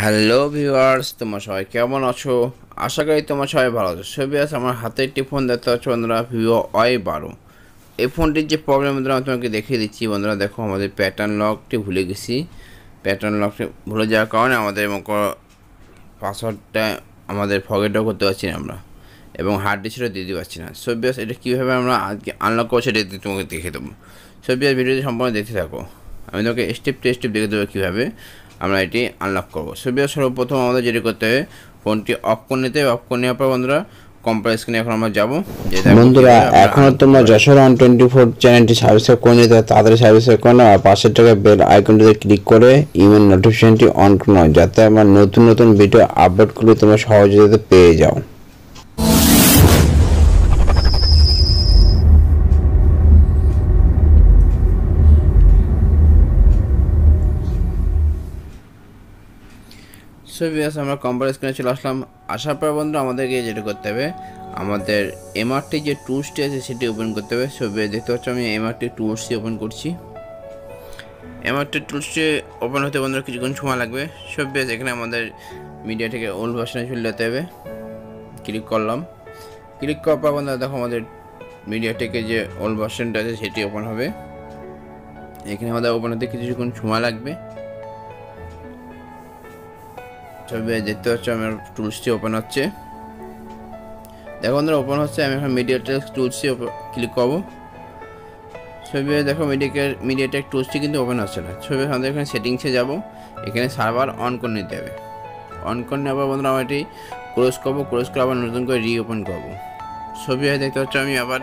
Hello viewers, তোমরা সবাই কেমন আছো? আশা করি তোমরা সবাই ভালো আছো। ভিউয়ার্স, আমার হাতে একটি ফোন দেখতে পাচ্ছ বন্ধুরা, ভিভো y12। এই ফোনটির যে প্রবলেম বন্ধুরা আমি তোমাকে দেখিয়ে দিচ্ছি। বন্ধুরা দেখো, আমাদের প্যাটার্ন লকটি ভুলে গেছি। প্যাটার্ন লকটি ভুলে যাওয়ার কারণে আমাদের পাসওয়ার্ডটা আমাদের ফরগেটও করতে পারছি না আমরা, এবং হার্ড ডিস্কটা দিতে পারছি না। ভিউয়ার্স, এটা কীভাবে আমরা আজকে আনলক করছি এটা তোমাকে দেখে দেবো। ভিউয়ার্স, ভিডিওটি সম্পূর্ণ দেখতে থাকো। আমি তোমাকে স্টেপ টু স্টেপ দেখে দেবো কীভাবে আমরা এটি আনলক করবো। ভিউয়ার্স, সর্বপ্রথম আমাদের যেটি করতে হবে, ফোনটি অফ করে নিতে হবে। অফ করে নেওয়ার পর বন্ধুরা কম্পারের স্ক্রিনে এখন আমরা যাবো। বন্ধুরা, এখনো তোমরা যশোর 124 চ্যানেলটি সাবস্ক্রাইব করে নিতে তাড়াতাড়ি সাবস্ক্রাইব করে নাও, আর পাশের টাকা বেল আইকনটিতে ক্লিক করে ইমেল নোটিফিকেশনটি অন করে নাও, যাতে আমার নতুন নতুন ভিডিও আপলোড করলে তোমরা সহজে যাতে পেয়ে যাও। ভিউয়ার্স, আমরা কম্পারের স্ক্রিনে চলে আসলাম। আসার পর বন্ধুরা আমাদেরকে যেটা করতে হবে, আমাদের এমআরটি যে টুলসটি আছে সেটি ওপেন করতে হবে। ভিউয়ার্স, দেখতে পাচ্ছ আমি এমআরটি টুলসটি ওপেন করছি। এমআরটি টুলসটি ওপেন হতে বন্ধুরা কিছুক্ষণ সময় লাগবে। ভিউয়ার্স, এখানে আমাদের মিডিয়া থেকে ওল্ড ভার্সনে চলে যেতে হবে। ক্লিক করলাম। ক্লিক করার পর বন্ধুরা দেখো আমাদের মিডিয়া থেকে যে ওল্ড ভার্সনটা আছে সেটি ওপেন হবে। এখানে আমাদের ওপেন হতে কিছুক্ষণ সময় লাগবে। দেখতে পাচ্ছ আমার টুলসটি ওপেন হচ্ছে। দেখো বন্ধুরা ওপেন হচ্ছে। আমি এখন মিডিয়াটেক টুলসটি ক্লিক করবো। দেখো মিডিয়াটেক টুলসটি কিন্তু ওপেন হচ্ছে না। আমাদের এখানে সেটিংসে যাব। এখানে সার্ভার অন করে নিতে হবে। অন করে নেওয়ার পর বন্ধুরা আমরা এটি ক্লোজ করবো। ক্লোজ করে আবার নতুন করে রিওপেন করবো। দেখতে পাচ্ছ আমি আবার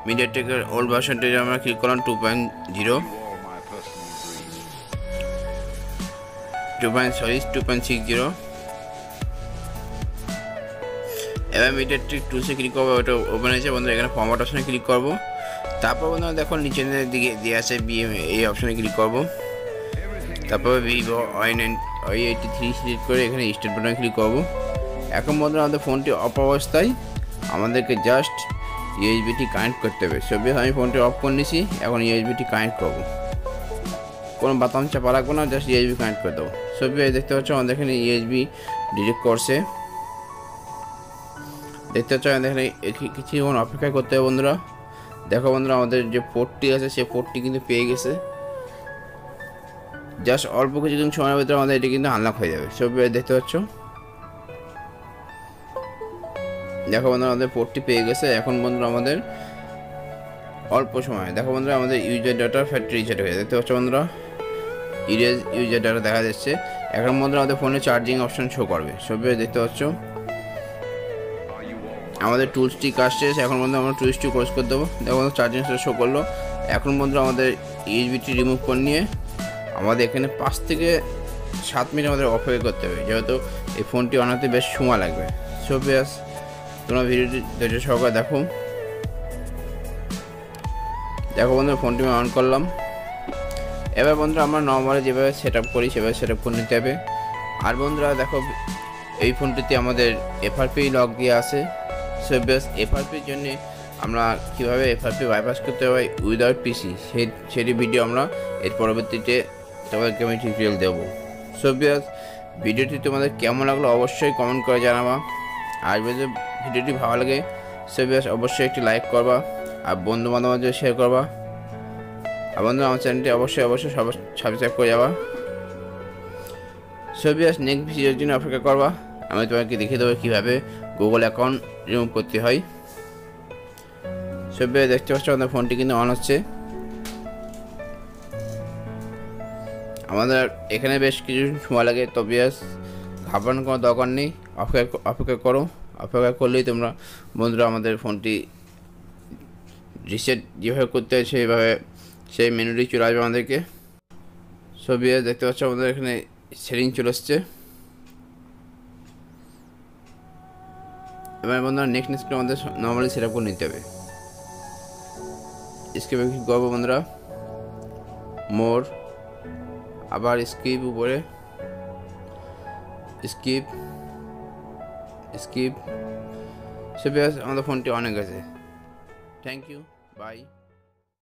মিডিয়াটেকের ওল্ড ভার্সনটি আমরা ক্লিক করলাম 2.60। এবার মিডিয়াটেক টুলসে ক্লিক করবো। ওটা ওপেন হয়েছে বন্ধুরা। এখানে ফরম্যাট অপশনে ক্লিক করবো। তারপর বন্ধুরা দেখো নিচের দিকে দিয়ে আছে এই অপশনে ক্লিক করবো। তারপর ভিভো y83 সিলেক্ট করে এখানে স্টার্ট বাটনে ক্লিক করবো। এখন বন্ধুরা আমাদের ফোনটি অফ অবস্থায় আমাদেরকে জাস্ট ইউএসবিটি কানেক্ট করতে হবে। আমি ফোনটি অফ করে নিয়েছি। এখন ইউএসবিটি কানেক্ট করবো। কোনো বাতাম চাপা রাখবো না, জাস্ট ইউএসবি কানেক্ট করে দেবো। দেখতে পাচ্ছ আমাদের এখানে ইউএসবি ডিটেক্ট করছে। দেখতে পাচ্ছ আমাদের এখানে কিছুক্ষণ অপেক্ষা করতে হবে বন্ধুরা। দেখো বন্ধুরা আমাদের যে পোর্টটি আছে সেই পোর্টটি কিন্তু পেয়ে গেছে। জাস্ট অল্প কিছুদিন সময়ের ভিতরে আমাদের এটি কিন্তু আনলক হয়ে যাবে। দেখতে পাচ্ছ, দেখো বন্ধুরা আমাদের পোর্টটি পেয়ে গেছে। এখন বন্ধুরা আমাদের অল্প সময় দেখো বন্ধুরা আমাদের ইউজার ডাটা ফ্যাক্টরি রিসেট হয়ে দেখতে পাচ্ছ বন্ধুরা ইরেজ ইউজার ডাটা দেখা যাচ্ছে। এখন বন্ধুরা আমাদের ফোনে চার্জিং অপশন শো করবে। দেখতে পাচ্ছ আমাদের টুলসটি কাজ শেষ। এখন বন্ধু আমরা টুলসটি ক্লোজ করে দেবো। দেখো চার্জিং শো করলো। এখন বন্ধু আমাদের ইউএসবিটি রিমুভ করে নিয়ে আমাদের এখানে 5 থেকে 7 মিনিট আমাদের অপেক্ষা করতে হবে, যেহেতু এই ফোনটি অন হতে বেশ সময় লাগবে। তোমরা ভিডিওটি ধৈর্য সহকারে দেখো। দেখো বন্ধু ফোনটি আমি অন করলাম। এবার বন্ধুরা আমরা নর্মালি যেভাবে সেট আপ করি সেভাবে সেট আপ করে নিতে হবে। আর বন্ধুরা দেখো এই ফোনটিতে আমাদের এফআরপি লক দিয়ে আছে। এফআরপির জন্য আমরা কীভাবে এফআরপি বাইপাস করতে হয় উইদাউট পিসি সেটি ভিডিও আমরা এর পরবর্তীতে তোমাদেরকে আমি টিউটোরিয়াল দেবো। ভিডিওটি তোমাদের কেমন লাগলো অবশ্যই কমেন্ট করে জানাবা। আর যদি ভিডিওটি ভালো লাগে অবশ্যই একটি লাইক করবা, আর বন্ধু বান্ধবদের শেয়ার করবা। আর বন্ধু আমার চ্যানেলটি অবশ্যই সাবস্ক্রাইব করে যাবা। নেক্সট ভিডিওর জন্য অপেক্ষা করবা। আমি তোমাকে দেখিয়ে দেবো কীভাবে গুগল অ্যাকাউন্ট রিমুভ করতে হয়। দেখতে পাচ্ছ আমাদের ফোনটি কিন্তু অন হচ্ছে। আমাদের এখানে বেশ কিছু সময় লাগে, তো ঘাবড়ানোর কোনো দরকার নেই। অপেক্ষা করো। অপেক্ষা করলেই তোমরা বন্ধুরা আমাদের ফোনটি রিসেট যেভাবে করতে হয় সেইভাবে সেই মেনুটি চলে আসবে আমাদেরকে। দেখতে পাচ্ছ আমাদের এখানে সেটিং চলে আসছে। এবার বন্ধুরা নেক্সট আমাদের নর্মালি সেট আপ করে নিতে হবে। স্কিপে ক্লিক করবো বন্ধুরা, মোর, আবার স্কিপ, উপরে স্কিপ। আমাদের ফোনটি অনেক আছে। Thank you, by.